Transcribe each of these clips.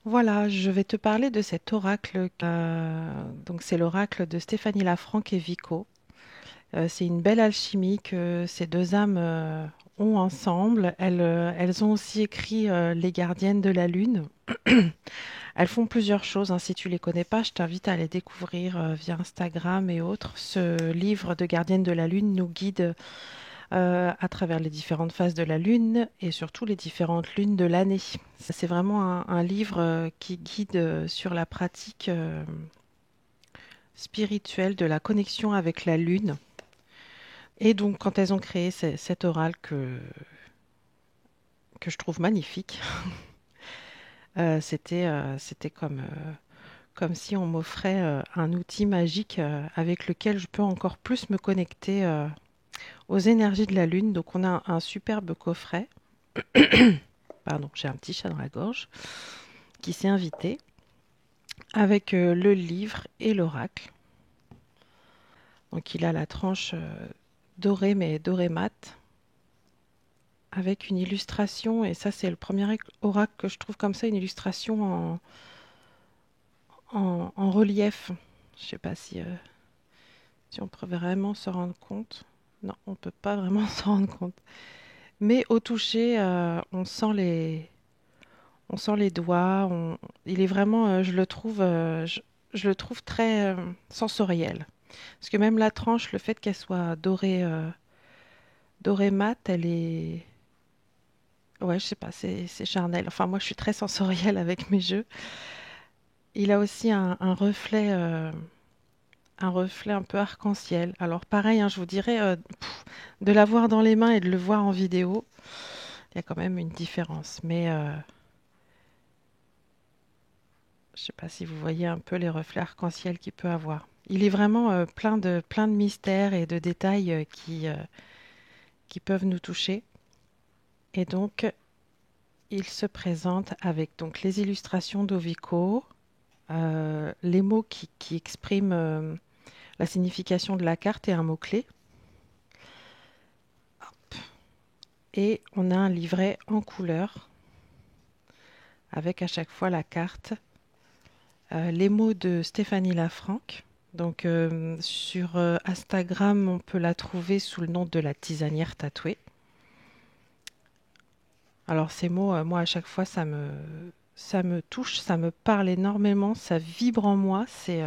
Voilà, je vais te parler de cet oracle. Donc c'est l'oracle de Stéphanie Lafranc et Vico. C'est une belle alchimie que ces deux âmes ont ensemble. Elles ont aussi écrit Les Gardiennes de la Lune. Elles font plusieurs choses, hein. Si tu les connais pas, je t'invite à les découvrir via Instagram et autres. Ce livre de Gardiennes de la Lune nous guide à travers les différentes phases de la Lune et surtout les différentes lunes de l'année. C'est vraiment un livre qui guide sur la pratique spirituelle de la connexion avec la Lune. Et donc, quand elles ont créé cet oral que je trouve magnifique, c'était comme si on m'offrait un outil magique avec lequel je peux encore plus me connecter aux énergies de la Lune. Donc, on a un superbe coffret. Pardon, j'ai un petit chat dans la gorge qui s'est invité avec le livre et l'oracle. Donc, il a la tranche dorée, mais dorée mat, avec une illustration, et ça c'est le premier oracle que je trouve comme ça, une illustration en relief. Je ne sais pas si on peut vraiment se rendre compte. Non, on ne peut pas vraiment se rendre compte. Mais au toucher, on sent les doigts. Il est vraiment, je le trouve très sensoriel. Parce que même la tranche, le fait qu'elle soit dorée mat, elle est... Ouais, je sais pas, c'est charnel. Enfin, moi, je suis très sensorielle avec mes jeux. Il a aussi un reflet un peu arc-en-ciel. Alors pareil, hein, je vous dirais, de l'avoir dans les mains et de le voir en vidéo, il y a quand même une différence. Mais je sais pas si vous voyez un peu les reflets arc-en-ciel qu'il peut avoir. Il est vraiment plein de mystères et de détails qui peuvent nous toucher. Et donc, il se présente avec donc les illustrations d'Ovico, les mots qui expriment la signification de la carte et un mot-clé. Et on a un livret en couleur avec à chaque fois la carte, les mots de Stéphanie Lafranc. Donc sur Instagram, on peut la trouver sous le nom de la tisanière tatouée. Alors ces mots, moi à chaque fois, ça me touche, ça me parle énormément, ça vibre en moi, c'est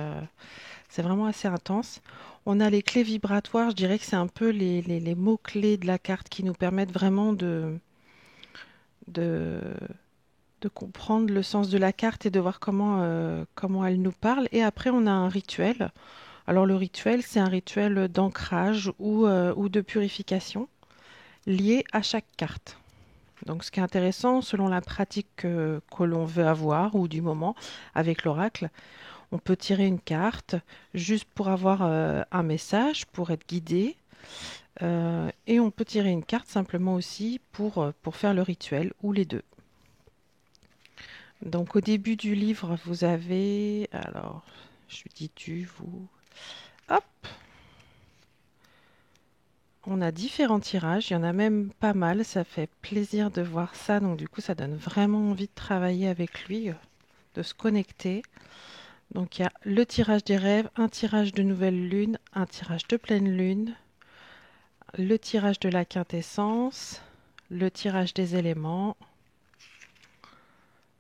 vraiment assez intense. On a les clés vibratoires, je dirais que c'est un peu les mots-clés de la carte qui nous permettent vraiment de, de comprendre le sens de la carte et de voir comment elle nous parle. Et après, on a un rituel. Alors le rituel, c'est un rituel d'ancrage ou de purification lié à chaque carte. Donc ce qui est intéressant, selon la pratique que l'on veut avoir ou du moment avec l'oracle, on peut tirer une carte juste pour avoir un message, pour être guidé. Et on peut tirer une carte simplement aussi pour faire le rituel ou les deux. Donc au début du livre, vous avez... Alors, je dis tu, vous... Hop! On a différents tirages, il y en a même pas mal, ça fait plaisir de voir ça, donc du coup ça donne vraiment envie de travailler avec lui, de se connecter. Donc il y a le tirage des rêves, un tirage de nouvelle lune, un tirage de pleine lune, le tirage de la quintessence, le tirage des éléments,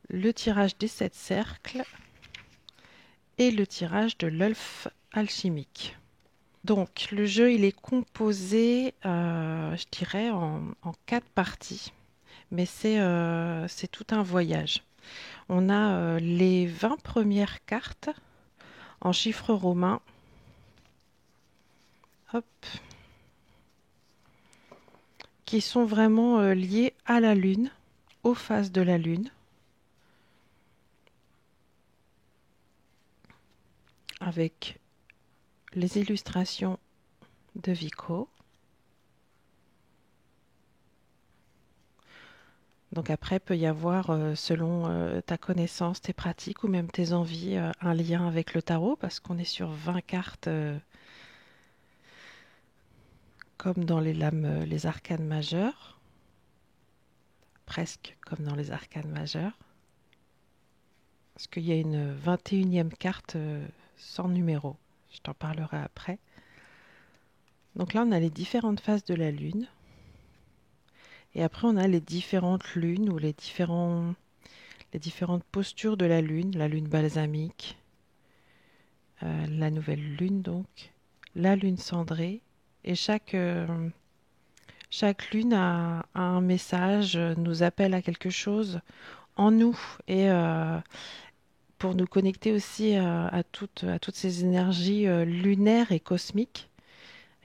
le tirage des sept cercles et le tirage de l'elfe alchimique. Donc le jeu il est composé, je dirais, en quatre parties, mais c'est tout un voyage. On a les 20 premières cartes en chiffres romains, hop, qui sont vraiment liées à la Lune, aux phases de la Lune, avec les illustrations de Vico. Donc après, il peut y avoir, selon ta connaissance, tes pratiques ou même tes envies, un lien avec le tarot, parce qu'on est sur 20 cartes comme dans les lames, les arcanes majeures, presque comme dans les arcanes majeures. parce qu'il y a une 21e carte sans numéro. Je t'en parlerai après. Donc là, on a les différentes phases de la lune. Et après, on a les différentes lunes ou les différentes postures de la lune balsamique, la nouvelle lune donc, la lune cendrée. Et chaque lune a un message, nous appelle à quelque chose en nous et pour nous connecter aussi à toutes ces énergies lunaires et cosmiques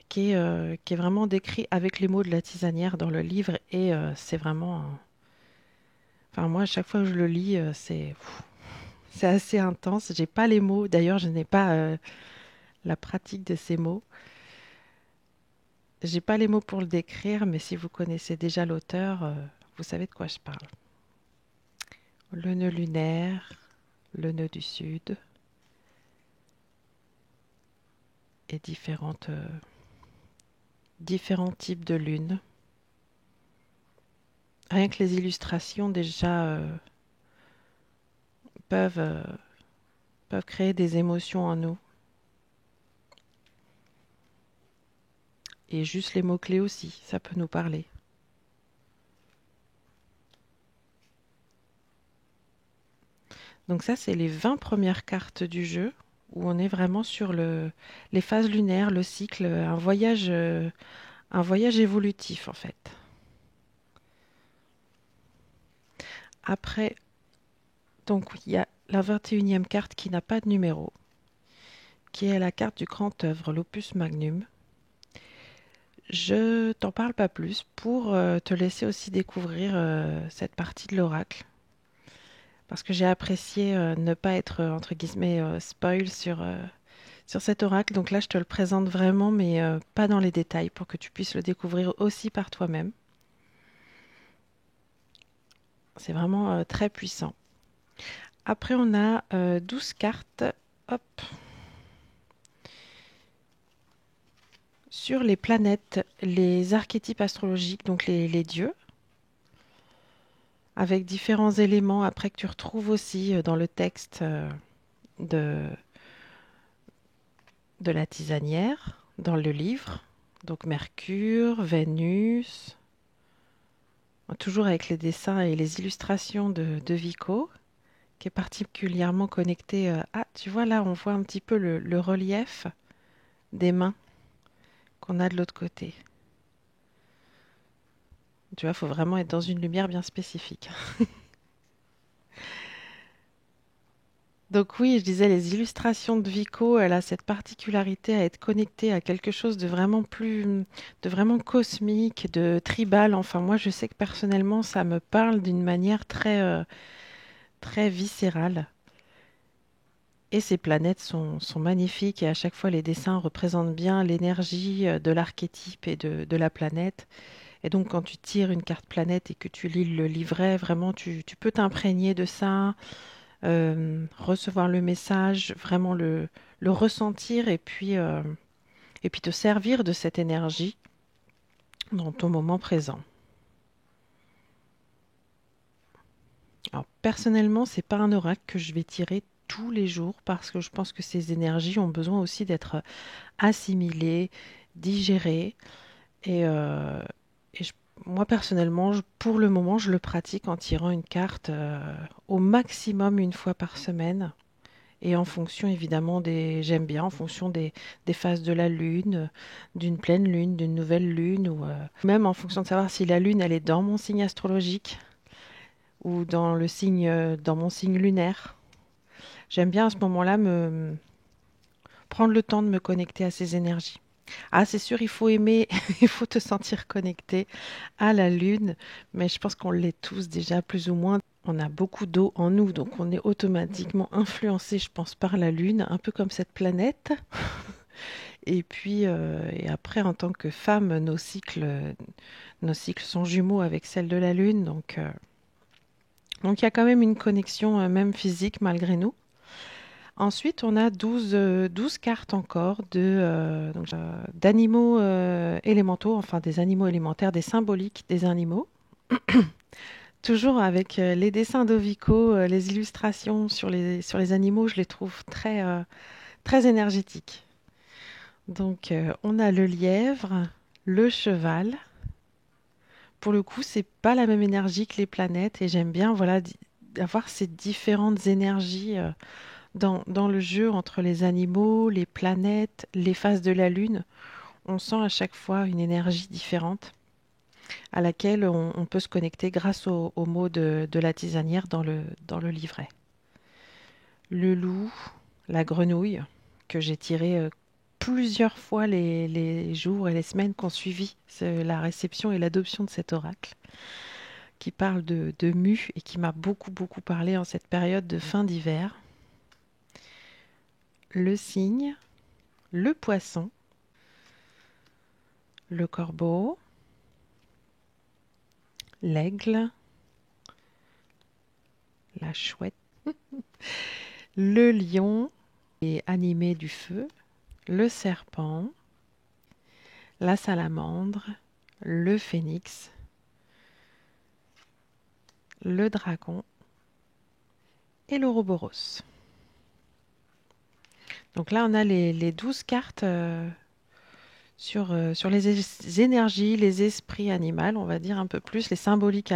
qui est vraiment décrit avec les mots de la tisanière dans le livre et c'est vraiment... Enfin moi à chaque fois que je le lis c'est assez intense. J'ai pas les mots, d'ailleurs je n'ai pas la pratique de ces mots. J'ai pas les mots pour le décrire, mais si vous connaissez déjà l'auteur, vous savez de quoi je parle. Le nœud lunaire, le nœud du sud et différents types de lunes. Rien que les illustrations déjà peuvent, euh, peuvent créer des émotions en nous. Et juste les mots-clés aussi, ça peut nous parler. Donc ça, c'est les 20 premières cartes du jeu, où on est vraiment sur les phases lunaires, le cycle, un voyage évolutif en fait. Après, donc il y a la 21e carte qui n'a pas de numéro, qui est la carte du grand œuvre, l'opus magnum. Je t'en parle pas plus pour te laisser aussi découvrir cette partie de l'oracle. Parce que j'ai apprécié ne pas être, entre guillemets, spoil sur cet oracle. Donc là, je te le présente vraiment, mais pas dans les détails, pour que tu puisses le découvrir aussi par toi-même. C'est vraiment très puissant. Après, on a 12 cartes. Hop. Sur les planètes, les archétypes astrologiques, donc les dieux, avec différents éléments après que tu retrouves aussi dans le texte de, de la tisanière, dans le livre. Donc Mercure, Vénus, toujours avec les dessins et les illustrations de Vico, qui est particulièrement connecté. Ah, tu vois là, on voit un petit peu le relief des mains qu'on a de l'autre côté. Tu vois, il faut vraiment être dans une lumière bien spécifique. Donc oui, je disais, les illustrations de Vico, elle a cette particularité à être connectée à quelque chose de vraiment de vraiment cosmique, de tribal. Enfin, moi, je sais que personnellement, ça me parle d'une manière très viscérale. Et ces planètes sont magnifiques et à chaque fois, les dessins représentent bien l'énergie de l'archétype et de la planète. Et donc, quand tu tires une carte planète et que tu lis le livret, vraiment, tu peux t'imprégner de ça. Recevoir le message, vraiment le ressentir et puis te servir de cette énergie dans ton moment présent. Alors personnellement, c'est pas un oracle que je vais tirer tous les jours parce que je pense que ces énergies ont besoin aussi d'être assimilées, digérées et, moi personnellement, pour le moment, je le pratique en tirant une carte au maximum une fois par semaine. Et en fonction évidemment j'aime bien en fonction des phases de la lune, d'une pleine lune, d'une nouvelle lune, ou même en fonction de savoir si la lune elle est dans mon signe astrologique ou dans mon signe lunaire. J'aime bien à ce moment-là prendre le temps de me connecter à ces énergies. Ah, c'est sûr, il faut aimer, il faut te sentir connecté à la lune, mais je pense qu'on l'est tous déjà plus ou moins. On a beaucoup d'eau en nous, donc on est automatiquement influencé, je pense, par la lune, un peu comme cette planète. Et puis, et après, en tant que femme, nos cycles sont jumeaux avec celles de la lune, donc il y a quand même une connexion, même physique, malgré nous. Ensuite, on a 12 cartes encore d'animaux élémentaux, enfin des animaux élémentaires, des symboliques des animaux. Toujours avec les dessins d'Ovico, les illustrations sur les animaux, je les trouve très énergétiques. Donc, on a le lièvre, le cheval. Pour le coup, c'est pas la même énergie que les planètes et j'aime bien voilà avoir ces différentes énergies dans le jeu entre les animaux, les planètes, les phases de la Lune. On sent à chaque fois une énergie différente à laquelle on peut se connecter grâce au mot de la tisanière dans le livret. Le loup, la grenouille, que j'ai tiré plusieurs fois les jours et les semaines qui ont suivi la réception et l'adoption de cet oracle, qui parle de mue et qui m'a beaucoup parlé en cette période de fin d'hiver. Le cygne, le poisson, le corbeau, l'aigle, la chouette, le lion et animé du feu, le serpent, la salamandre, le phénix, le dragon et l'ouroboros. Donc là, on a les 12 cartes sur les énergies, les esprits animaux, on va dire un peu plus, les symboliques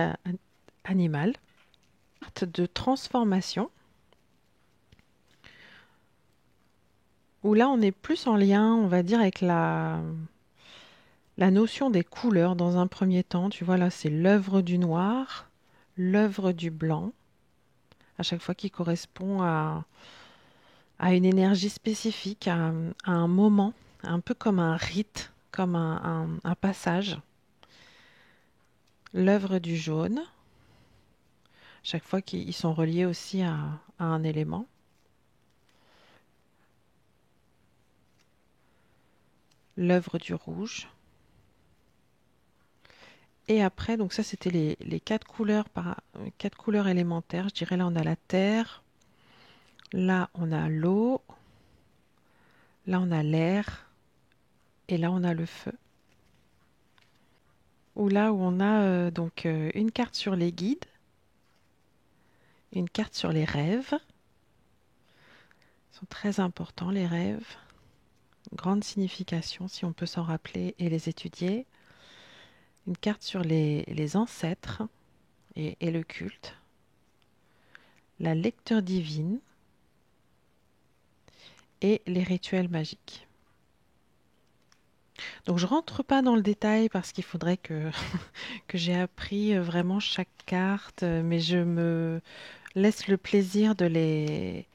animales. Carte de transformation, où là, on est plus en lien, on va dire, avec la notion des couleurs dans un premier temps. Tu vois, là, c'est l'œuvre du noir, l'œuvre du blanc, à chaque fois qui correspond à une énergie spécifique, à un moment, un peu comme un rite, comme un passage. L'œuvre du jaune, chaque fois qu'ils sont reliés aussi à un élément. L'œuvre du rouge. Et après, donc ça c'était les quatre couleurs élémentaires. Je dirais là on a la terre, là on a l'eau, là on a l'air et là on a le feu. Ou là où on a une carte sur les guides, une carte sur les rêves. Ils sont très importants les rêves. Grande signification si on peut s'en rappeler et les étudier. Une carte sur les ancêtres et le culte. La lecture divine et les rituels magiques. Donc je rentre pas dans le détail parce qu'il faudrait que j'ai appris vraiment chaque carte, mais je me laisse le plaisir de les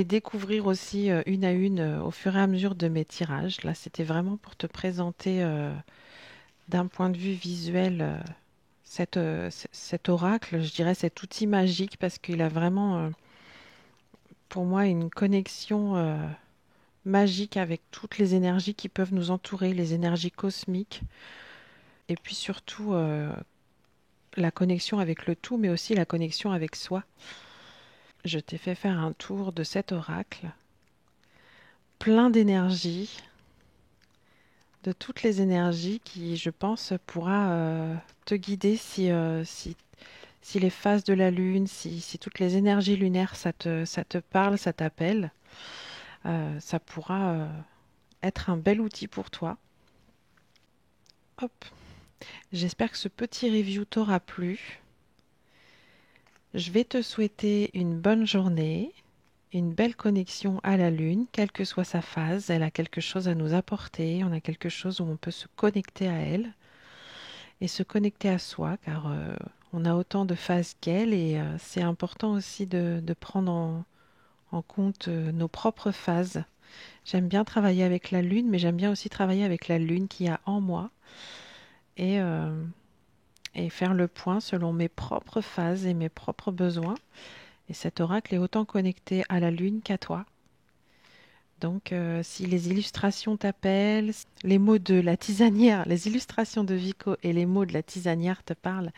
découvrir aussi une à une au fur et à mesure de mes tirages. Là, c'était vraiment pour te présenter d'un point de vue visuel cet oracle, je dirais cet outil magique parce qu'il a vraiment pour moi une connexion magique avec toutes les énergies qui peuvent nous entourer, les énergies cosmiques, et puis surtout la connexion avec le tout, mais aussi la connexion avec soi. Je t'ai fait faire un tour de cet oracle, plein d'énergie, de toutes les énergies qui, je pense, pourra te guider si les phases de la lune, si toutes les énergies lunaires, ça te parle, ça t'appelle. Ça pourra être un bel outil pour toi. Hop. J'espère que ce petit review t'aura plu. Je vais te souhaiter une bonne journée, une belle connexion à la Lune, quelle que soit sa phase. Elle a quelque chose à nous apporter, on a quelque chose où on peut se connecter à elle et se connecter à soi, car on a autant de phases qu'elle et c'est important aussi de prendre en compte nos propres phases. J'aime bien travailler avec la Lune, mais j'aime bien aussi travailler avec la Lune qu'il y a en moi et, euh, et faire le point selon mes propres phases et mes propres besoins. Et cet oracle est autant connecté à la Lune qu'à toi. Donc, si les illustrations t'appellent, les mots de la tisanière, les illustrations de Vico et les mots de la tisanière te parlent,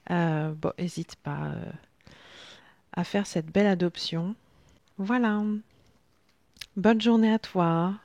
bon, n'hésite pas à faire cette belle adoption. Voilà. Bonne journée à toi.